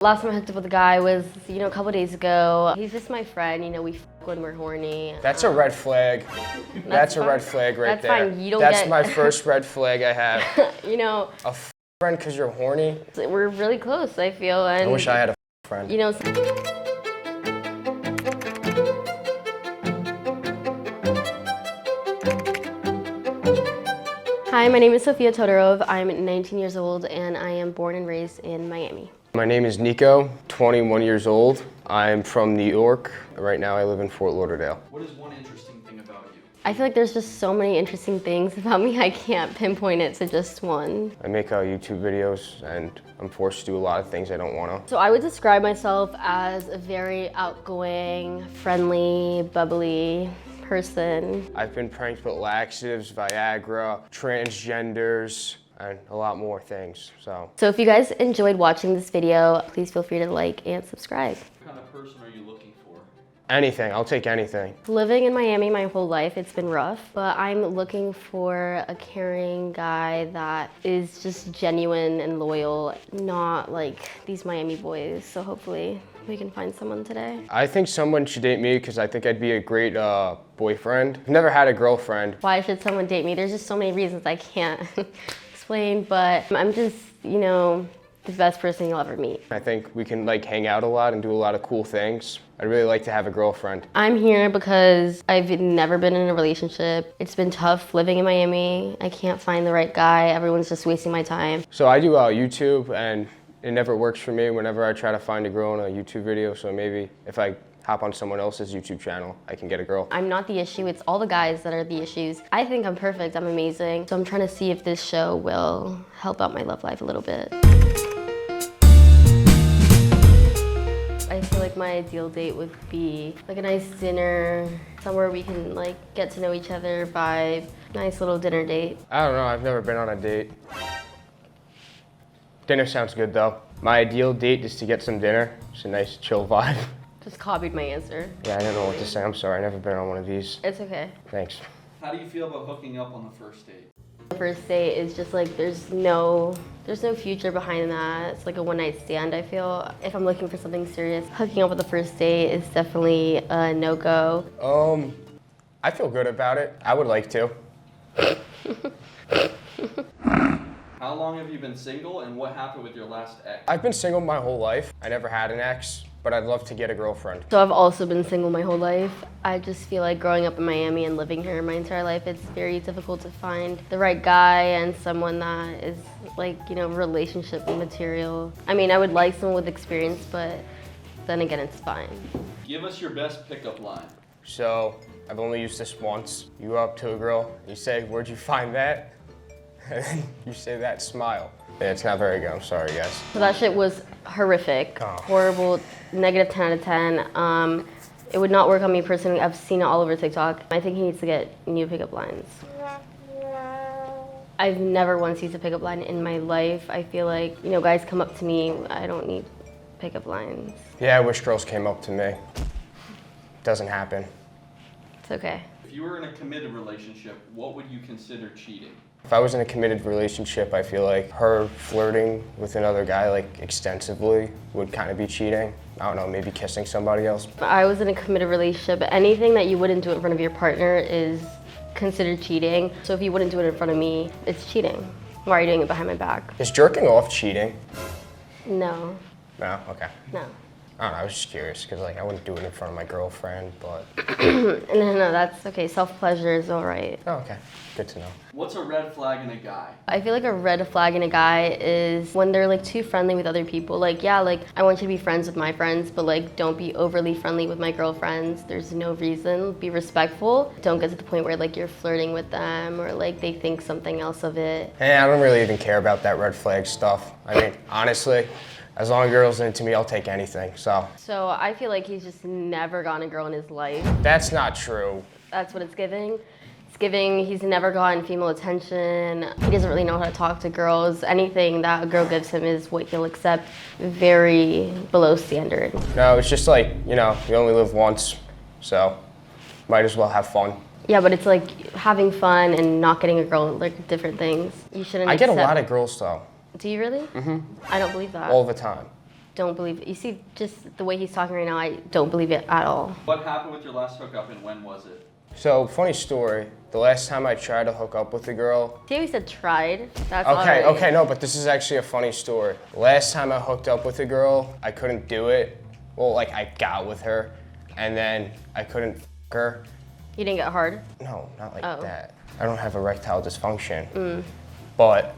Last time I hooked up with a guy was, a couple days ago. He's just my friend, we f when we're horny. That's a red flag. That's a red flag right there. That's fine. You don't That's get... my first red flag I have. A friend because you're horny? We're really close, I feel. And I wish I had a friend. Hi, my name is Sofia Todorov. I'm 19 years old and I am born and raised in Miami. My name is Nico, 21 years old. I'm from New York. Right now I live in Fort Lauderdale. What is one interesting thing about you? I feel like there's just so many interesting things about me, I can't pinpoint it to just one. I make YouTube videos and I'm forced to do a lot of things I don't want to. So I would describe myself as a very outgoing, friendly, bubbly person. I've been pranked with laxatives, Viagra, transgenders, and a lot more things, so if you guys enjoyed watching this video, please feel free to like and subscribe. What kind of person are you looking for? Anything, I'll take anything. Living in Miami my whole life, it's been rough, but I'm looking for a caring guy that is just genuine and loyal, not like these Miami boys, so hopefully we can find someone today. I think someone should date me because I think I'd be a great boyfriend. I've never had a girlfriend. Why should someone date me? There's just so many reasons I can't explain, but I'm just, the best person you'll ever meet. I think we can hang out a lot and do a lot of cool things. I'd really like to have a girlfriend. I'm here because I've never been in a relationship. It's been tough living in Miami. I can't find the right guy. Everyone's just wasting my time. So I do YouTube and it never works for me whenever I try to find a girl in a YouTube video. So maybe if I hop on someone else's YouTube channel, I can get a girl. I'm not the issue, it's all the guys that are the issues. I think I'm perfect, I'm amazing. So I'm trying to see if this show will help out my love life a little bit. I feel like my ideal date would be like a nice dinner, somewhere we can get to know each other, vibe, nice little dinner date. I don't know, I've never been on a date. Dinner sounds good though. My ideal date is to get some dinner. It's a nice chill vibe. Just copied my answer. Yeah, I don't know what to say. I'm sorry. I've never been on one of these. It's okay. Thanks. How do you feel about hooking up on the first date? The first date is just there's no future behind that. It's like a one-night stand, I feel. If I'm looking for something serious, hooking up with the first date is definitely a no-go. I feel good about it. I would like to. How long have you been single and what happened with your last ex? I've been single my whole life. I never had an ex, but I'd love to get a girlfriend. So I've also been single my whole life. I just feel like growing up in Miami and living here my entire life, it's very difficult to find the right guy and someone that is relationship material. I mean, I would like someone with experience, but then again, it's fine. Give us your best pickup line. So I've only used this once. You go up to a girl, you say, "Where'd you find that?" And then you say that, smile. Yeah, it's not very good, I'm sorry guys. So that shit was horrific, horrible, negative 10 out of 10. It would not work on me personally. I've seen it all over TikTok. I think he needs to get new pickup lines. I've never once used a pickup line in my life. I feel like, guys come up to me, I don't need pickup lines. Yeah, I wish girls came up to me. Doesn't happen. It's okay. If you were in a committed relationship, what would you consider cheating? If I was in a committed relationship, I feel like her flirting with another guy extensively would kind of be cheating. I don't know, maybe kissing somebody else. I was in a committed relationship. Anything that you wouldn't do in front of your partner is considered cheating. So if you wouldn't do it in front of me, it's cheating. Why are you doing it behind my back? Is jerking off cheating? No. No? Okay. No. I don't know, I was just curious because I wouldn't do it in front of my girlfriend, but... No, that's okay. Self-pleasure is all right. Oh, okay. Good to know. What's a red flag in a guy? I feel like a red flag in a guy is when they're too friendly with other people. I want you to be friends with my friends, but don't be overly friendly with my girlfriends. There's no reason. Be respectful. Don't get to the point where you're flirting with them or they think something else of it. Hey, I don't really even care about that red flag stuff. I mean, honestly, as long as a girl's into me, I'll take anything, so. So I feel like he's just never gotten a girl in his life. That's not true. That's what it's giving. It's giving he's never gotten female attention. He doesn't really know how to talk to girls. Anything that a girl gives him is what he'll accept. Very below standard. No, it's just you only live once, so might as well have fun. Yeah, but it's having fun and not getting a girl, different things. You shouldn't I get a lot of girls though. Do you really? Mm-hmm. I don't believe that. All the time. don't believe it. You see, just the way he's talking right now, I don't believe it at all. What happened with your last hookup and when was it? So, funny story. The last time I tried to hook up with a girl. See how he said tried? That's Okay, alright. okay, no, but this is actually a funny story. Last time I hooked up with a girl, I couldn't do it. Well, like I got with her, and then I couldn't f her. You didn't get hard? No, not like Oh. that. I don't have erectile dysfunction. But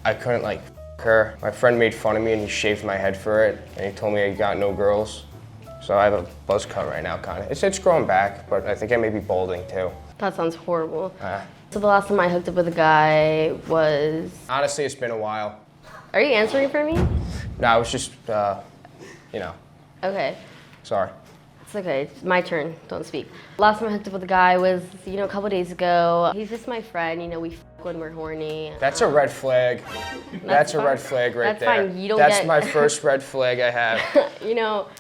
I couldn't like f her. My friend made fun of me and he shaved my head for it, and he told me I got no girls. So I have a buzz cut right now, kind of. It's growing back, but I think I may be balding too. That sounds horrible. So the last time I hooked up with a guy was... Honestly, it's been a while. Are you answering for me? No, I was just, you know, Okay. sorry. It's okay. It's my turn. Don't speak. Last time I hooked up with a guy was, a couple days ago. He's just my friend. We f when we're horny. That's a red flag. That's a fine. red flag right That's there. fine. You don't That's get- my first red flag I have.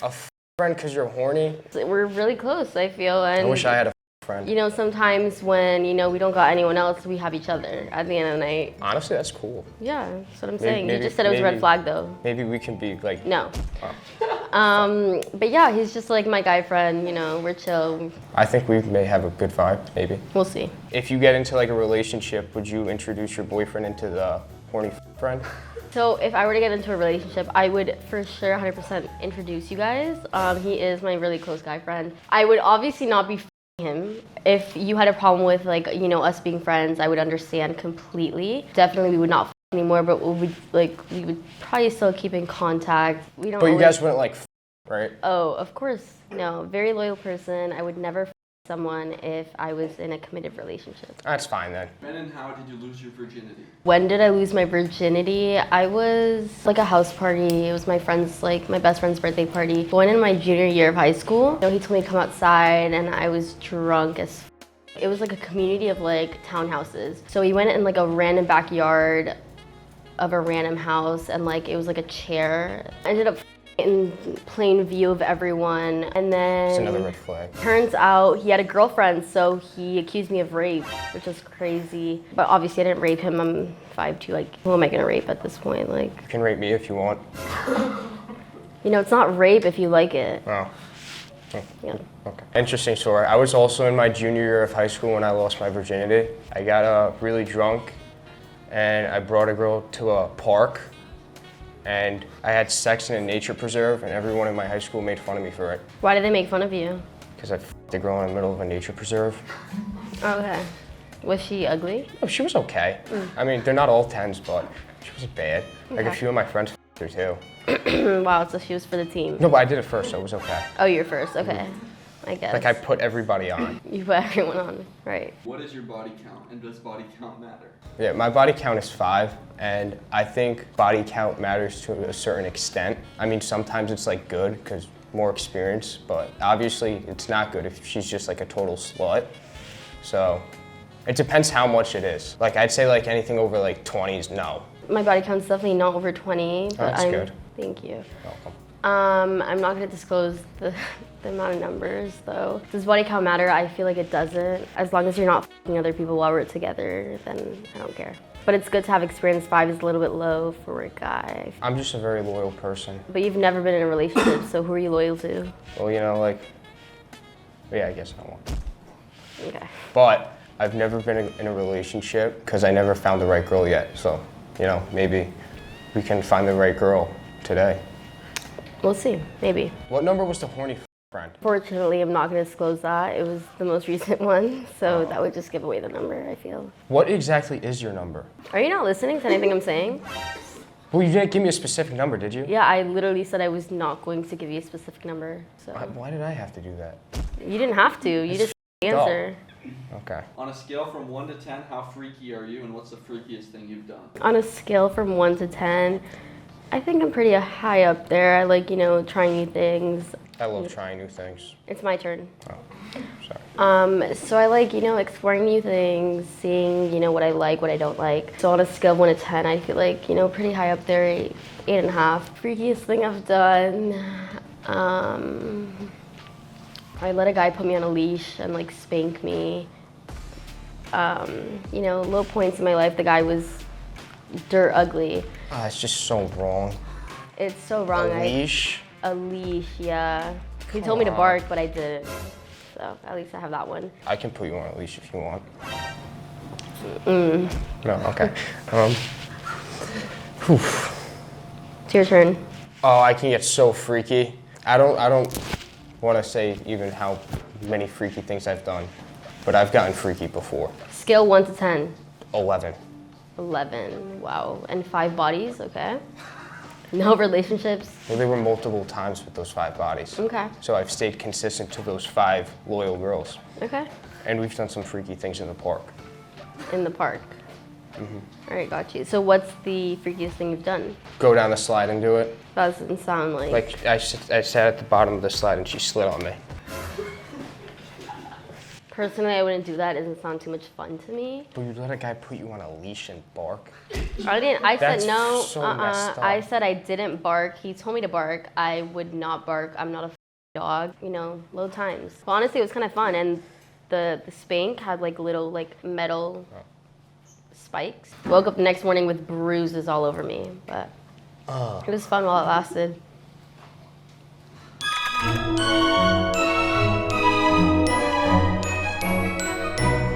A friend because you're horny? We're really close, I feel. And I wish I had a friend. Sometimes when, we don't got anyone else, we have each other at the end of the night. Honestly, that's cool. Yeah, that's what I'm saying. maybe- You just said it was a red maybe- flag, though. Maybe we can be like, No. Oh. But yeah, he's just like my guy friend, we're chill. I think we may have a good vibe, maybe. We'll see. If you get into like a relationship, would you introduce your boyfriend into the horny friend? So if I were to get into a relationship, I would for sure 100% introduce you guys. He is my really close guy friend. I would obviously not be him. If you had a problem with us being friends, I would understand completely. Definitely we would not anymore, but we would probably still keep in contact. We don't But you always- guys wouldn't like, right? Oh, of course. No, very loyal person. I would never someone if I was in a committed relationship. That's fine then. When and how did you lose your virginity? When did I lose my virginity? I was like a house party. It was my best friend's birthday party. Going in my junior year of high school, he told me to come outside and I was drunk as It was like a community of townhouses. So we went in a random backyard of a random house and it was a chair. I ended up in plain view of everyone, and then It's another red flag. turns out he had a girlfriend, so he accused me of rape, which is crazy. But obviously I didn't rape him. I'm 5'2", who am I gonna rape at this point? You can rape me if you want. It's not rape if you like it. Oh. Yeah. Okay. Interesting story. I was also in my junior year of high school when I lost my virginity. I got really drunk and I brought a girl to a park and I had sex in a nature preserve and everyone in my high school made fun of me for it. Why did they make fun of you? Because I f***ed the girl in the middle of a nature preserve. Okay. Was she ugly? Oh, she was okay. I mean, they're not all 10s, but she was bad. Like a Okay. few of my friends f***ed her too. Wow, so she was for the team. No, but I did it first, so it was okay. Oh, you're first. Okay. I guess. Like I put everybody on. You put everyone on, right? What is your body count and does body count matter? Yeah, my body count is 5, and I think body count matters to a certain extent. I mean, sometimes it's good because more experience, but obviously it's not good if she's just a total slut. So it depends how much it is. I'd say anything over 20s, no. My body count's definitely not over 20, but that's good. Thank you. Welcome. I'm not gonna disclose the amount of numbers though. Does body count matter? I feel like it doesn't. As long as you're not f***ing other people while we're together, then I don't care. But it's good to have experience. 5 is a little bit low for a guy. I'm just a very loyal person. But you've never been in a relationship, so who are you loyal to? Well, yeah, I guess I won't. Okay. But I've never been in a relationship because I never found the right girl yet. So, maybe we can find the right girl today. We'll see, maybe. What number was the horny friend? Fortunately, I'm not gonna disclose that. It was the most recent one, so that would just give away the number, I feel. What exactly is your number? Are you not listening to anything I'm saying? Well, you didn't give me a specific number, did you? Yeah, I literally said I was not going to give you a specific number, so. Why did I have to do that? You didn't have to, you just answer. Okay. On a scale from 1 to 10, how freaky are you and what's the freakiest thing you've done? On a scale from 1 to 10, I think I'm pretty high up there. I like, trying new things. I love trying new things. It's my turn. Oh, sorry. So I like, exploring new things, seeing, what I like, what I don't like. So on a scale of 1 to 10, I feel like, pretty high up there, 8.5. Freakiest thing I've done, I let a guy put me on a leash and spank me. Low points in my life, the guy was dirt ugly. It's just so wrong. It's so wrong. A leash? A leash, yeah. He Come told me to on. bark, but I didn't. So at least I have that one. I can put you on a leash if you want. Mm. No, okay. Whew. It's your turn. Oh, I can get so freaky. I don't want to say even how many freaky things I've done, but I've gotten freaky before. Scale 1 to 10. 11. 11. Wow. And 5 bodies. Okay. No relationships. Well, there were multiple times with those 5 bodies. Okay. So I've stayed consistent to those 5 loyal girls. Okay. And we've done some freaky things in the park. In the park. Mm-hmm. All right, got you. So what's the freakiest thing you've done? Go down the slide and do it. That doesn't sound like. Like I sat at the bottom of the slide and she slid on me. Personally, I wouldn't do that. It doesn't sound too much fun to me. But you let a guy put you on a leash and bark? I didn't. I That's said no. so messed up. I said I didn't bark. He told me to bark. I would not bark. I'm not a dog. You know, low times. But honestly, it was kind of fun, and the spank had like little like metal spikes. Woke up the next morning with bruises all over me, but it was fun while it lasted.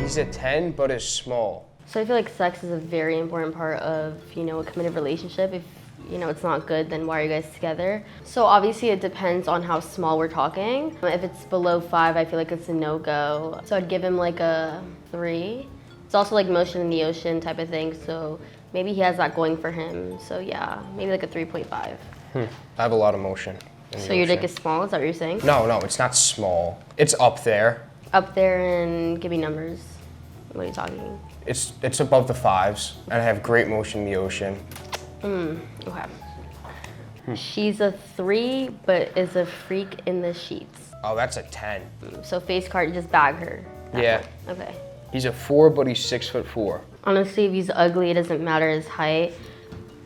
He's a 10, but is small. So I feel like sex is a very important part of, you know, a committed relationship. If, you know, it's not good, then why are you guys together? So obviously it depends on how small we're talking. If it's below 5, I feel like it's a no-go. So I'd give him like a 3. It's also like motion in the ocean type of thing, so maybe he has that going for him. So yeah, maybe like a 3.5. I have a lot of motion. in the So your dick ocean. is small, is that what you're saying? No, it's not small. It's up there. Up there, and give me numbers. What are you talking? It's above the 5s, and I have great motion in the ocean. Okay. She's a 3, but is a freak in the sheets. Oh, that's a 10. So face card, just bag her. Yeah. Okay. He's a 4, but he's 6'4". Honestly, if he's ugly, it doesn't matter his height.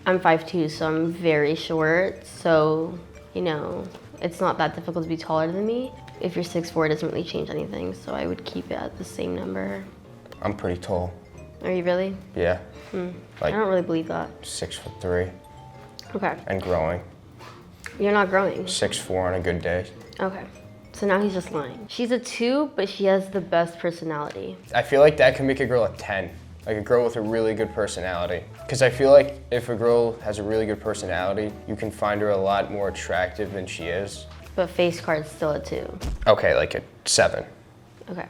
I'm 5'2", so I'm very short. So, you know, it's not that difficult to be taller than me. If you're 6'4", it doesn't really change anything. So I would keep it at the same number. I'm pretty tall. Are you really? Yeah. I Like don't really believe that. 6'3" Okay. and growing. You're not growing. 6'4" on a good day. Okay. So now he's just lying. She's a 2, but she has the best personality. I feel like that can make a girl a 10. Like a girl with a really good personality. Because I feel like if a girl has a really good personality, you can find her a lot more attractive than she is. But face card's still a 2. Okay, like a 7. Okay.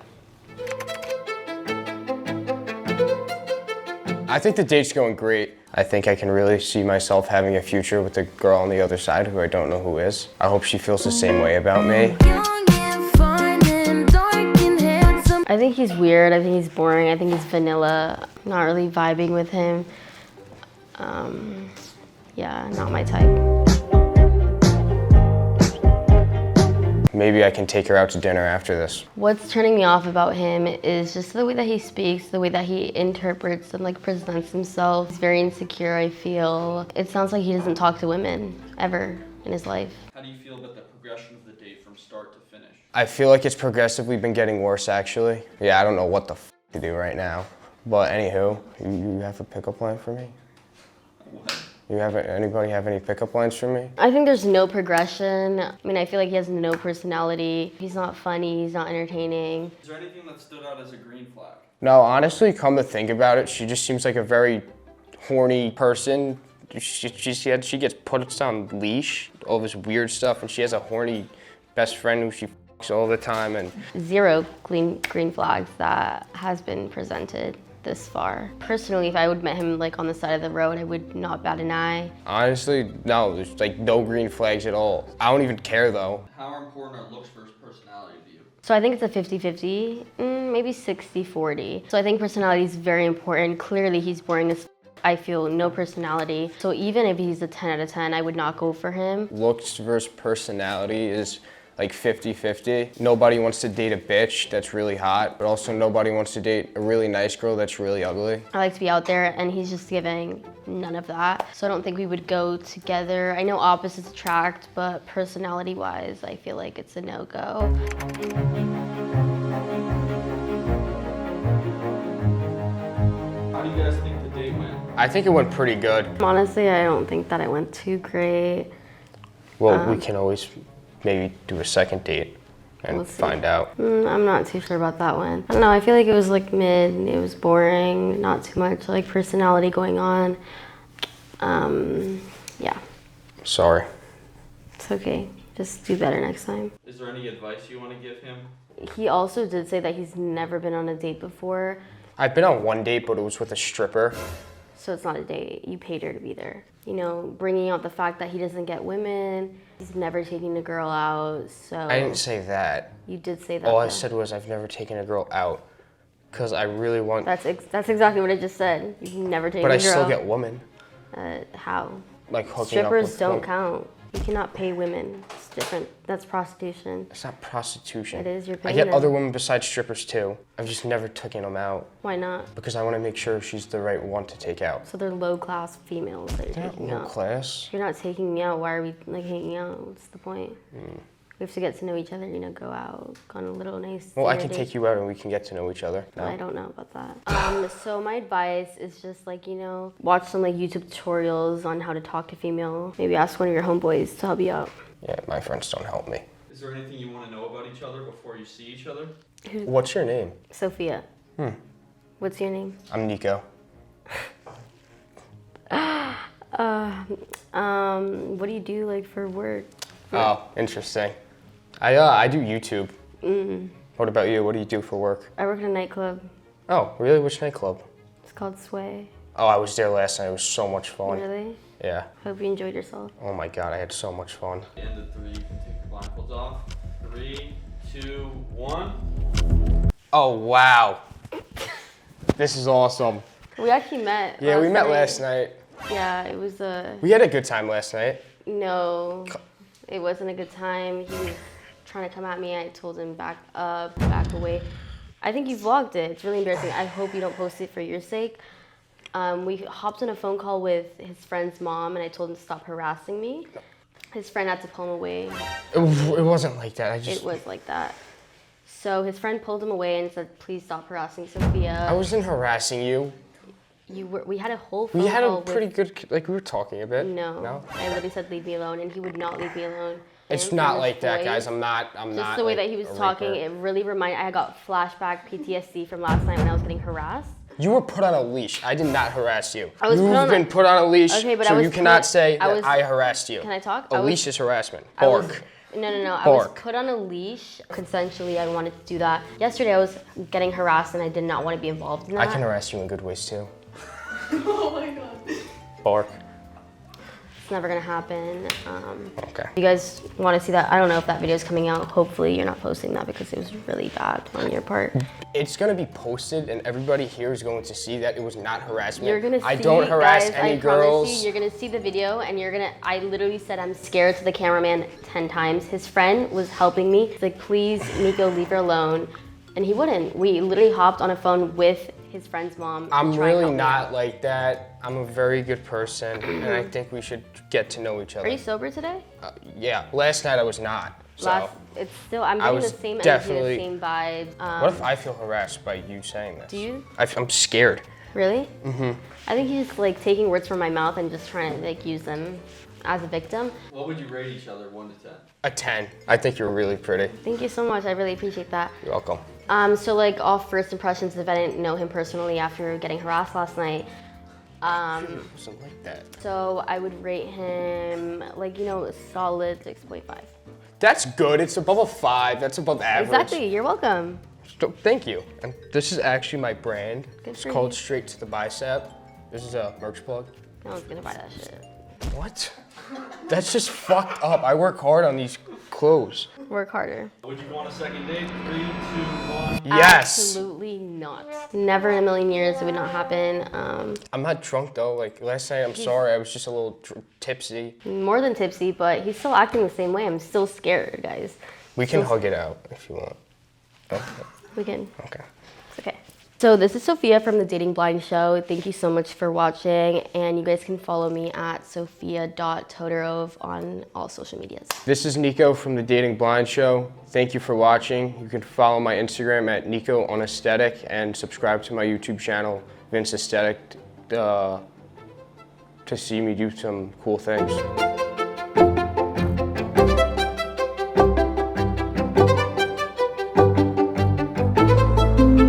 I think the date's going great. I think I can really see myself having a future with the girl on the other side who I don't know who is. I hope she feels the same way about me. I think he's weird. I think he's boring. I think he's vanilla. Not really vibing with him. Yeah, not my type. Maybe I can take her out to dinner after this. What's turning me off about him is just the way that he speaks, the way that he interprets and like presents himself. He's very insecure, I feel. It sounds like he doesn't talk to women ever in his life. How do you feel about the progression of the date from start to finish? I feel like it's progressively been getting worse, actually. Yeah, I don't know what the f to do right now. But anywho, you have a pickup line for me? What? Anybody have any pickup lines for me? I think there's no progression. I mean, I feel like he has no personality. He's not funny, he's not entertaining. Is there anything that stood out as a green flag? No, honestly, come to think about it, she just seems like a very horny person. She gets put on leash, all this weird stuff, and she has a horny best friend who she f***s all the time. And 0 green flags that has been presented this far. Personally, if I would met him like on the side of the road, I would not bat an eye. honestly, no, there's like no green flags at all. I don't even care though. How important are looks versus personality to you? So I think it's a 50-50, maybe 60-40. So I think personality is very important. Clearly he's boring as I feel no personality. So even if he's a 10 out of 10, I would not go for him. Looks versus personality is like 50-50. Nobody wants to date a bitch that's really hot, but also nobody wants to date a really nice girl that's really ugly. I like to be out there, and he's just giving none of that. So I don't think we would go together. I know opposites attract, but personality-wise, I feel like it's a no-go. How do you guys think the date went? I think it went pretty good. Honestly, I don't think that it went too great. Well, we can always maybe do a second date and We'll see. find out. I'm not too sure about that one. I don't know. I feel like it was like mid. It was boring. Not too much like personality going on. Yeah, Sorry. it's okay. Just do better next time. Is there any advice you want to give him? He also did say that he's never been on a date before, I've been on one date, but it was with a stripper. so it's not a date. You paid her to be there. You know, bringing out the fact that he doesn't get women. He's never taking a girl out. So I didn't say that. you did say that. All I though. said was I've never taken a girl out because I really want, That's exactly what I just said. You've never taken but a I girl. still get women. How? Like hooking Strippers up with don't women. count. You cannot pay women. It's different. That's prostitution. It's not prostitution. It is, you're I paying get them. other women besides strippers too. I've just never taken them out Why not? because I want to make sure she's the right one to take out. So they're low class females that you're They're not taking low out. class. You're not taking me out. Why are we like hanging out? What's the point? Hmm. We have to get to know each other. You know, go out, go on a little nice. Well, I dinner can date. take you out and we can get to know each other. I No? don't know about that. So my advice is just like, you know, watch some like YouTube tutorials on how to talk to female. Maybe ask one of your homeboys to help you out. Yeah, my friends don't help me. Is there anything you want to know about each other before you see each other? What's your name? Sophia. What's your name? I'm Nico. What do you do like for work? Oh, interesting. I do YouTube. What about you? What do you do for work? I work in a nightclub. Oh, really? Which nightclub? It's called Sway. Oh, I was there last night. It was so much fun. Really? Yeah. Hope you enjoyed yourself. Oh my God, I had so much fun. End of 3, you can take your blindfolds off. 3, 2, 1. Oh wow. This is awesome. We actually met. Yeah, we met last night. Yeah, it was We had a good time last night. no, it wasn't a good time. He was trying to come at me. I told him back up, back away. I think you vlogged it. It's really embarrassing. I hope you don't post it for your sake. We hopped on a phone call with his friend's mom, and I told him to stop harassing me. His friend had to pull him away. It wasn't like that. It was like that. So his friend pulled him away and said, "Please stop harassing Sophia." I wasn't harassing you. We had a whole phone We had call a pretty good, like we were talking a bit. No, I literally said leave me alone, and he would not leave me alone. It's And not his like that, voice, guys. I'm not. Just the way that he was talking, it really reminded. I got flashback PTSD from last night when I was getting harassed. You were put on a leash. I did not harass you. I was You've put on been put on a leash, Okay, but so I was you cannot put- say I that was- I harassed you. Can I talk? A I was- leash is harassment. I was- Bark. No. I was Bark. put on a leash consensually. I wanted to do that. Yesterday, I was getting harassed, and I did not want to be involved in that. I can harass you in good ways too. Oh my god. Bark. It's never gonna happen. Okay. You guys want to see that? I don't know if that video is coming out. Hopefully, you're not posting that because it was really bad on your part. It's gonna be posted, and everybody here is going to see that it was not harassment. You're gonna see, I don't harass guys, any I girls. promise you, you're gonna see the video and you're gonna, I literally said I'm scared to the cameraman 10 times. His friend was helping me. He's like, please, Nico, leave her alone. And he wouldn't. We literally hopped on a phone with his friend's mom. to I'm try and really help me not out. like that. I'm a very good person, and I think we should get to know each other. Are you sober today? Yeah, last night I was not. So, It's still, I'm I getting the was same energy, definitely- the same vibe. what if I feel harassed by you saying this? Do you? I'm scared. Really? Mm-hmm. I think he's like taking words from my mouth and just trying to like use them as a victim. What would you rate each other 1 to 10? A 10. I think you're really pretty. Thank you so much. I really appreciate that. You're welcome. So like off first impressions, if I didn't know him personally after getting harassed last night, It wasn't like that. so I would rate him like, you know, a solid 6.5. That's good. It's above a 5. That's above average. Exactly, you're welcome. So, thank you. And this is actually my brand. Good It's for called you. Straight to the Bicep. This is a merch plug. No one's gonna buy that shit. What? That's just fucked up. I work hard on these clothes. Work harder. Would you go on a second date? 3, 2, 1. Yes. Absolutely not. Never in a million years it would not happen. I'm not drunk though. Like last night, I'm sorry. I was just a little tipsy. More than tipsy, but he's still acting the same way. I'm still scared, guys. We can hug it out if you want. Okay. We can. Okay. It's okay. So this is Sophia from the Dating Blind Show. Thank you so much for watching, and you guys can follow me at sophia.todorov on all social medias. This is Nico from the Dating Blind Show. Thank you for watching. You can follow my Instagram at Nico on Aesthetic and subscribe to my YouTube channel, Vince Aesthetic, to see me do some cool things.